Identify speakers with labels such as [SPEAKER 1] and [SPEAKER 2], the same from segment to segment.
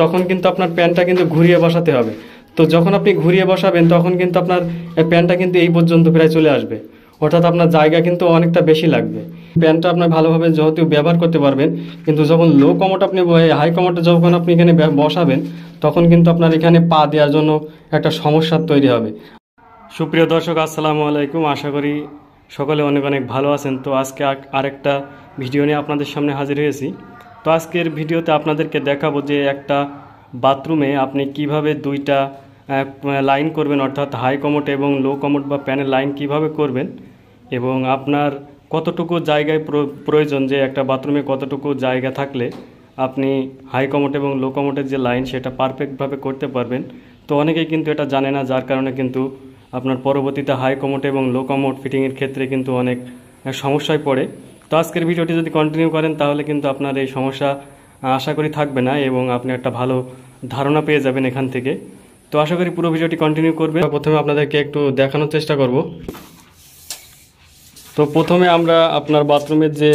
[SPEAKER 1] তখন কিন্তু আপনার প্যানটা কিন্তু ঘুরিয়ে বসাতে হবে। তো যখন আপনি ঘুরিয়ে বসাবেন তখন কিন্তু আপনার প্যানটা কিন্তু এই পর্যন্ত প্রায় চলে আসবে, অর্থাৎ আপনার জায়গা কিন্তু অনেকটা বেশি লাগবে। প্যানটা আপনার ভালোভাবে যেহেতু ব্যবহার করতে পারবেন, কিন্তু যখন লো কমোড আপনি হাই কমোডে যখন আপনি এখানে বসাবেন তখন কিন্তু আপনার এখানে পা দেওয়ার জন্য একটা সমস্যা তৈরি হবে। সুপ্রিয় দর্শক, আসসালামু আলাইকুম। আশা করি সকলে অনেক অনেক ভালো আছেন। তো আজকে আরেকটা ভিডিও নিয়ে আপনাদের সামনে হাজির হয়েছি। তো আজকের ভিডিওতে আপনাদেরকে দেখাবো যে একটা বাথরুমে আপনি কিভাবে দুইটা লাইন করবেন, অর্থাৎ হাই কমোড এবং লো কমোড বা প্যানের লাইন কিভাবে করবেন, এবং আপনার কতটুকু জায়গায় প্রয়োজন, যে একটা বাথরুমে কতটুকু জায়গা থাকলে আপনি হাই কমোড এবং লো কমোডের যে লাইন সেটা পারফেক্টভাবে করতে পারবেন। তো অনেকেই কিন্তু এটা জানে না, যার কারণে কিন্তু আপনার পরবর্তীতে হাই কমোড এবং লো কমোড ফিটিংয়ের ক্ষেত্রে কিন্তু অনেক সমস্যায় পড়ে। তো আজকের ভিডিওটি যদি কন্টিনিউ করেন তাহলে কিন্তু আপনার এই সমস্যা আশা করি থাকবে না, এবং আপনি একটা ভালো ধারণা পেয়ে যাবেন এখান থেকে। তো আশা করি পুরো ভিডিওটি কন্টিনিউ করবেন। প্রথমে আপনাদেরকে একটু দেখানোর চেষ্টা করব। তো প্রথমে আমরা আপনার বাথরুমের যে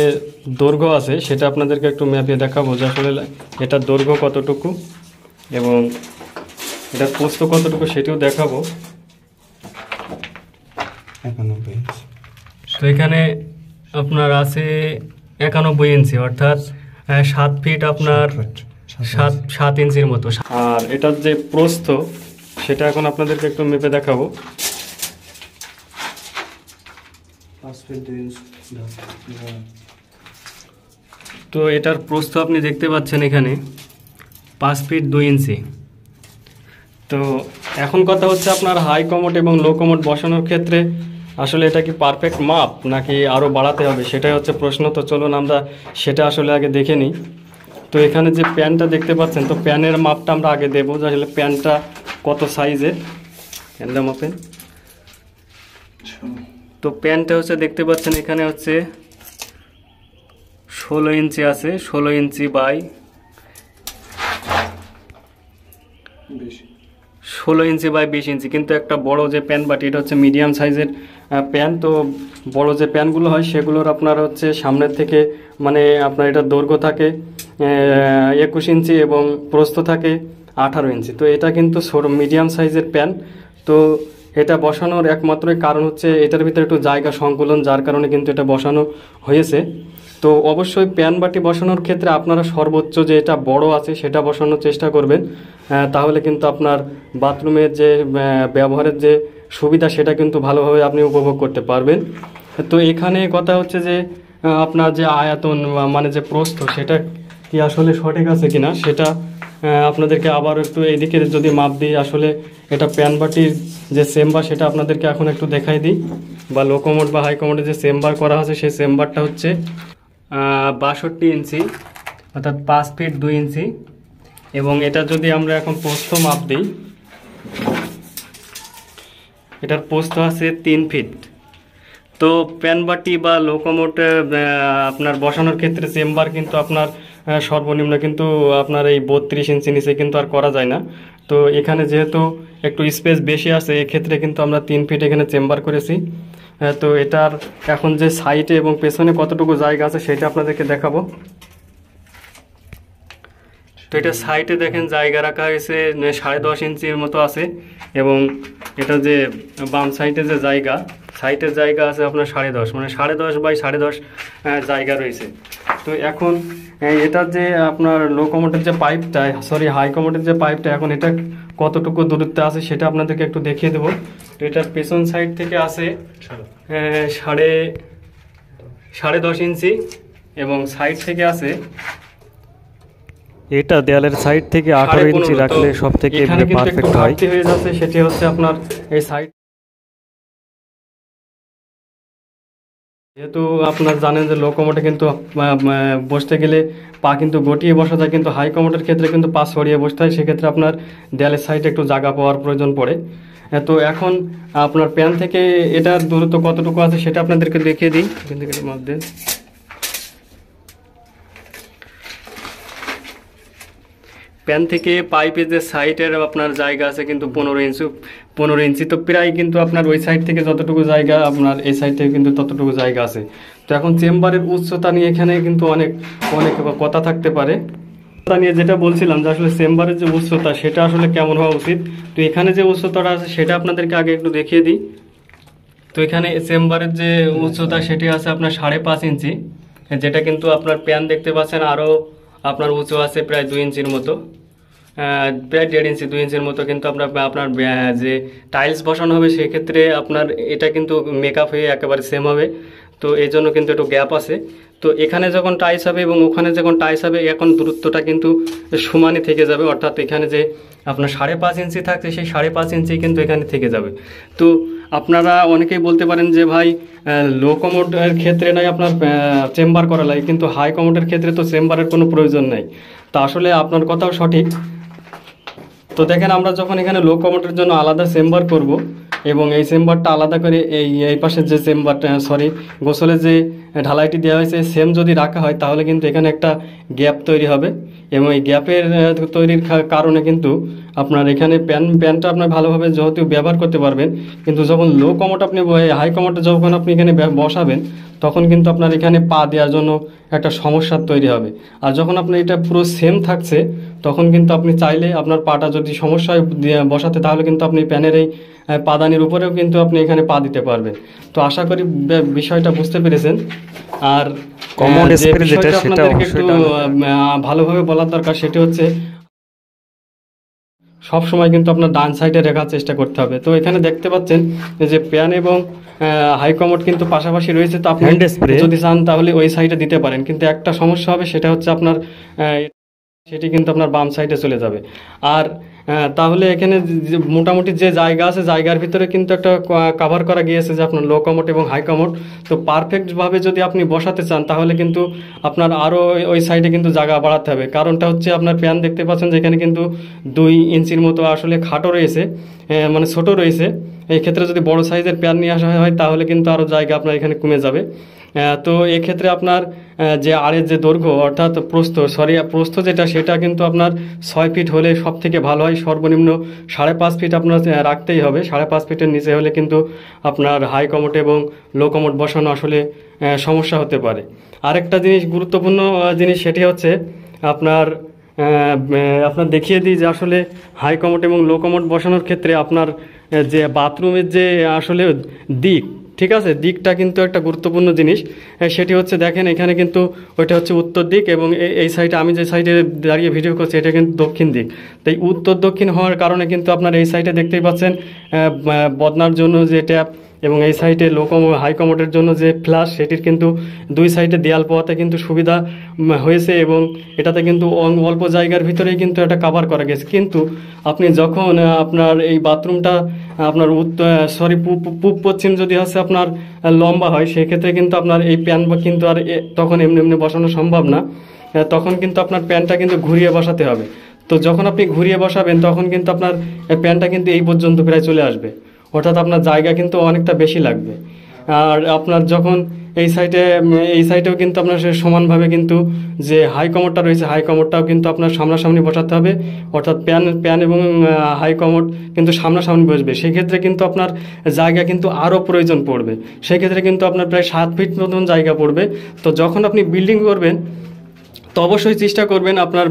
[SPEAKER 1] দৈর্ঘ্য আছে সেটা আপনাদেরকে একটু ম্যাপে দেখাবো, যে আসলে এটার দৈর্ঘ্য কতটুকু এবং এটার প্রস্থ কতটুকু সেটিও দেখাবো। তো এখানে আপনার আছে 91 ইঞ্চি, অর্থাৎ 7 ফিট আপনার 7 ইঞ্চির মতো। আর এটার যে প্রস্থ সেটা এখন আপনাদেরকে একটু মেপে দেখাবো। 5 ফিট 2 ইঞ্চি। তো এটার প্রস্থ আপনি দেখতে পাচ্ছেন এখানে 5 ফিট 2 ইঞ্চি। তো এখন কথা হচ্ছে আপনার হাই কমোড এবং লো কমোড বসানোর ক্ষেত্রে আসলে এটা কি পারফেক্ট মাপ নাকি আরও বাড়াতে হবে, সেটাই হচ্ছে প্রশ্ন। তো চলুন আমরা সেটা আসলে আগে দেখে নিই। তো এখানে যে প্যানটা দেখতে পাচ্ছেন, তো প্যানের মাপটা আমরা আগে দেবো, যে আসলে প্যানটা কত সাইজের, প্যানটা মাপেন। তো প্যানটা হচ্ছে দেখতে পাচ্ছেন এখানে হচ্ছে 16 ইঞ্চি আছে, 16 ইঞ্চি বাই 16 ইঞ্চি বাই 20 ইঞ্চি। কিন্তু একটা বড় যে প্যান বাটি, এটা হচ্ছে মিডিয়াম সাইজের প্যান। তো বড় যে প্যানগুলো হয় সেগুলোর আপনার হচ্ছে সামনের থেকে মানে আপনার এটা দৈর্ঘ্য থাকে 21 ইঞ্চি এবং প্রস্থ থাকে 18 ইঞ্চি। তো এটা কিন্তু মিডিয়াম সাইজের প্যান। তো এটা বসানোর একমাত্রই কারণ হচ্ছে এটার ভিতরে একটু জায়গা সংকুলন, যার কারণে কিন্তু এটা বসানো হয়েছে। তো অবশ্যই প্যান বাটি বসানোর ক্ষেত্রে আপনারা সর্বোচ্চ যে এটা বড় আছে সেটা বসানোর চেষ্টা করবেন, তাহলে কিন্তু আপনার বাথরুমের যে ব্যবহারের যে সুবিধা সেটা কিন্তু ভালোভাবে আপনি উপভোগ করতে পারবেন। তো এখানে কথা হচ্ছে যে আপনার যে আয়তন মানে যে প্রস্থ সেটা কি আসলে সঠিক আছে কিনা সেটা আপনাদেরকে আবার একটু এদিকে যদি মাপ দিই, আসলে এটা প্যান বাটির যে চেম্বার সেটা আপনাদেরকে এখন একটু দেখাই দিই, বা লো কমোড বা হাই কমোডে যে চেম্বার করা আছে সেই চেম্বারটা হচ্ছে 62 ইঞ্চি, অর্থাৎ 5 ফিট 2 ইঞ্চি। এবং এটা যদি আমরা এখন প্রস্থ মাপ দিই, এটার প্রস্থ আছে 3 ফিট। তো প্যান বাটি বা লো কমোড আপনার বসানোর ক্ষেত্রে চেম্বার কিন্তু আপনার সর্বনিম্ন কিন্তু আপনার এই 32 ইঞ্চি নিচে কিন্তু আর করা যায় না। তো এখানে যেহেতু একটু স্পেস বেশি আছে, এক্ষেত্রে কিন্তু আমরা 3 ফিট এখানে চেম্বার করেছি। তো এটার এখন যে সাইডে এবং পেছনে কতটুকু জায়গা আছে সেটা আপনাদেরকে দেখাবো। তো এটা সাইডে দেখেন জায়গা রাখা হয়েছে 10.5 ইঞ্চির মতো আছে, এবং এটা যে বাম সাইডে যে জায়গা, সাইডের জায়গা আছে আপনার 10.5, মানে 10.5 বাই 10.5 জায়গা রয়েছে। তো এখন এটার যে আপনার লো কমোডের যে পাইপটা, হাই কমোডের যে পাইপটা, এখন এটা কতটুকু দূরত্বে আছে সেটা আপনাদেরকে একটু দেখিয়ে দেবো। তো এটার পেছন সাইড থেকে আছে 10.5 ইঞ্চি, এবং সাইড থেকে আছে এটা দেয়ালের সাইড থেকে 18 ইঞ্চি রাখলে সব থেকে পারফেক্ট হয়। হয়ে যাচ্ছে সেটি হচ্ছে আপনার এই সাইড, যেহেতু আপনার জানেন যে লো কমোডে কিন্তু বসতে গেলে পা কিন্তু গটিয়ে বসা যায়, কিন্তু হাই কমোডের ক্ষেত্রে কিন্তু পা সরিয়ে বসতে হয়, সেক্ষেত্রে আপনার দেয়ালের সাইডে একটু জায়গা পাওয়ার প্রয়োজন পড়ে। তো এখন আপনার প্যান থেকে এটার দূরত্ব কতটুকু আছে সেটা আপনাদেরকে দেখিয়ে দিই। মাপ দেন। প্যান থেকে পাইপের যে সাইডের আপনার জায়গা আছে কিন্তু 15 ইঞ্চি। তো প্রায় কিন্তু আপনার ওই সাইড থেকে যতটুকু জায়গা আপনার এই সাইড থেকে কিন্তু ততটুকু জায়গা আছে। তো এখন চেম্বারের উচ্চতা নিয়ে এখানে কিন্তু অনেক কথা থাকতে পারে। তা নিয়ে যেটা বলছিলাম যে আসলে চেম্বারের যে উচ্চতা সেটা আসলে কেমন হওয়া উচিত। তো এখানে যে উচ্চতাটা আছে সেটা আপনাদেরকে আগে একটু দেখিয়ে দিই। তো এখানে চেম্বারের যে উচ্চতা সেটি আছে আপনার 5.5 ইঞ্চি, যেটা কিন্তু আপনার প্যান দেখতে পাচ্ছেন আরও আপনার উঁচু আছে প্রায় 2 ইঞ্চির মতো, প্রায় 1.5 ইঞ্চি 2 ইঞ্চির মতো কিন্তু আপনার আপনার যে টাইলস বসানো হবে সেক্ষেত্রে আপনার এটা কিন্তু মেকআপ হয়ে একেবারে সেম হবে। তো এই জন্য কিন্তু একটু গ্যাপ আছে। তো এখানে যখন টাইলস হবে এবং ওখানে যখন টাইলস হবে এখন দূরত্বটা কিন্তু সমানই থেকে যাবে, অর্থাৎ এখানে যে আপনার 5.5 ইঞ্চি থাকছে সেই 5.5 ইঞ্চি কিন্তু এখানে থেকে যাবে। তো আপনারা অনেকেই বলতে পারেন যে ভাই লো কমোডের ক্ষেত্রে নাই আপনার চেম্বার করা লাগে, কিন্তু হাই কমোডের ক্ষেত্রে তো চেম্বারের কোনো প্রয়োজন নাই। তা আসলে আপনার কথাও সঠিক। তো দেখেন আমরা যখন এখানে লো কমোডের জন্য আলাদা চেম্বার করব এবং এই চেম্বারটা আলাদা করে এই পাশের যে চেম্বারটা গোসলের যে ঢালাইটি দেওয়া হয়েছে সেম যদি রাখা হয় তাহলে কিন্তু এখানে একটা গ্যাপ তৈরি হবে এবং এই গ্যাপের তৈরির কারণে কিন্তু আপনার এখানে প্যানটা আপনার ভালোভাবে যেহেতু ব্যবহার করতে পারবেন। কিন্তু যখন লো কমোড আপনি হাই কমোডটা যখন আপনি এখানে বসাবেন তখন কিন্তু আপনার এখানে পা দেওয়ার জন্য একটা সমস্যা তৈরি হবে। আর যখন আপনার এটা পুরো সেম থাকছে তখন কিন্তু আপনি চাইলে আপনার পাটা যদি সমস্যায় বসাতে তাহলে কিন্তু আপনি প্যানের এই পাদানির উপরেও কিন্তু আপনি এখানে পা দিতে পারবেন। তো আশা করি বিষয়টা বুঝতে পেরেছেন। আর যে বিষয়টা আপনাদেরকে একটু ভালোভাবে বলার দরকার সেটি হচ্ছে সব সময় কিন্তু আপনার ডান সাইডে রাখার চেষ্টা করতে হবে। তো এখানে দেখতে পাচ্ছেন যে প্যান এবং হাই কমোড কিন্তু পাশাপাশি রয়েছে, তো আপনি যদি চান তাহলে ওই সাইডে দিতে পারেন, কিন্তু একটা সমস্যা হবে সেটা হচ্ছে আপনার সেটি কিন্তু আপনার বাম সাইডে চলে যাবে। আর তাহলে এখানে মোটামুটি যে জায়গা আছে জায়গার ভিতরে কিন্তু একটা কাভার করা গিয়েছে যে আপনার লো কমোড এবং হাই কমোড। তো পারফেক্টভাবে যদি আপনি বসাতে চান তাহলে কিন্তু আপনার আরও ওই সাইডে কিন্তু জায়গা বাড়াতে হবে। কারণটা হচ্ছে আপনার প্যান দেখতে পাচ্ছেন যে এখানে কিন্তু 2 ইঞ্চির মতো আসলে খাটো রয়েছে, মানে ছোট রয়েছে। এই ক্ষেত্রে যদি বড় সাইজের প্যান নিয়ে আসা হয় তাহলে কিন্তু আরও জায়গা আপনার এখানে কমে যাবে। তো এক্ষেত্রে আপনার যে আড়ের যে দৈর্ঘ্য অর্থাৎ প্রস্থ যেটা সেটা কিন্তু আপনার 6 ফিট হলে সব থেকে ভালো হয়। সর্বনিম্ন 5.5 ফিট আপনার রাখতেই হবে। 5.5 ফিটের নিচে হলে কিন্তু আপনার হাই কমোড এবং লো কমোড বসানো আসলে সমস্যা হতে পারে। আরেকটা জিনিস গুরুত্বপূর্ণ জিনিস সেটি হচ্ছে আপনার আপনার দেখিয়ে দিই যে আসলে হাই কমোড এবং লো কমোড বসানোর ক্ষেত্রে আপনার যে বাথরুমের যে আসলে দিক, ঠিক আছে, দিকটা কিন্তু একটা গুরুত্বপূর্ণ জিনিস। সেটি হচ্ছে দেখেন এখানে কিন্তু ওইটা হচ্ছে উত্তর দিক এবং এই সাইডে আমি যে সাইডে দাঁড়িয়ে ভিডিও করছি এটা কিন্তু দক্ষিণ দিক। তাই উত্তর দক্ষিণ হওয়ার কারণে কিন্তু আপনার এই সাইডে দেখতেই পাচ্ছেন বদনার জন্য যে ট্যাপ এবং এই সাইডে হাই কমোডের জন্য যে ফ্লাশ সেটির কিন্তু 2 সাইডে দেয়াল পাওয়াতে কিন্তু সুবিধা হয়েছে এবং এটাতে কিন্তু অল্প জায়গার ভিতরেই কিন্তু এটা কাভার করা গেছে। কিন্তু আপনি যখন আপনার এই বাথরুমটা আপনার পূব পশ্চিম যদি হচ্ছে আপনার লম্বা হয় সেক্ষেত্রে কিন্তু আপনার এই প্যান কিন্তু আর তখন এমনি এমনি বসানো সম্ভব না। তখন কিন্তু আপনার প্যানটা কিন্তু ঘুরিয়ে বসাতে হবে। তো যখন আপনি ঘুরিয়ে বসাবেন তখন কিন্তু আপনার প্যানটা কিন্তু এই পর্যন্ত প্রায় চলে আসবে, অর্থাৎ আপনার জায়গা কিন্তু অনেকটা বেশি লাগবে। আর আপনার যখন এই সাইডেও কিন্তু আপনার সমানভাবে কিন্তু যে হাই কমোডটা রয়েছে হাই কমোডটাও কিন্তু আপনার সামনাসামনি বসাতে হবে, অর্থাৎ প্যান এবং হাই কমোড কিন্তু সামনাসামনি বসবে। সেক্ষেত্রে কিন্তু আপনার জায়গা কিন্তু আরও প্রয়োজন পড়বে। সেক্ষেত্রে কিন্তু আপনার প্রায় 7 ফিট মতন জায়গা পড়বে। তো যখন আপনি বিল্ডিং করবেন তো অবশ্যই চেষ্টা করবেন আপনার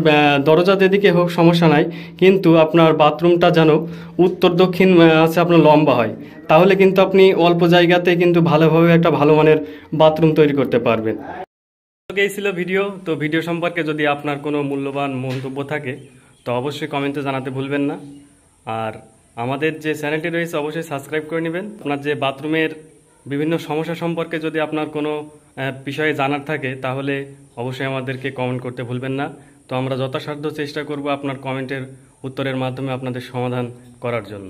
[SPEAKER 1] দরজা যেদিকে হোক সমস্যা নাই, কিন্তু আপনার বাথরুমটা যেন উত্তর দক্ষিণ আছে আপনার লম্বা হয়, তাহলে কিন্তু আপনি অল্প জায়গাতে কিন্তু ভালোভাবে একটা ভালো মানের বাথরুম তৈরি করতে পারবেন। এই ছিল ভিডিও। তো ভিডিও সম্পর্কে যদি আপনার কোনো মূল্যবান মন্তব্য থাকে তো অবশ্যই কমেন্টে জানাতে ভুলবেন না। আর আমাদের যে চ্যানেলটি রয়েছে অবশ্যই সাবস্ক্রাইব করে নেবেন। আপনার যে বাথরুমের বিভিন্ন সমস্যা সম্পর্কে যদি আপনার কোনো বিষয়ে জানার থাকে তাহলে অবশ্যই আমাদেরকে কমেন্ট করতে ভুলবেন না। তো আমরা যথাসাধ্য চেষ্টা করব আপনার কমেন্টের উত্তরের মাধ্যমে আপনাদের সমাধান করার জন্য।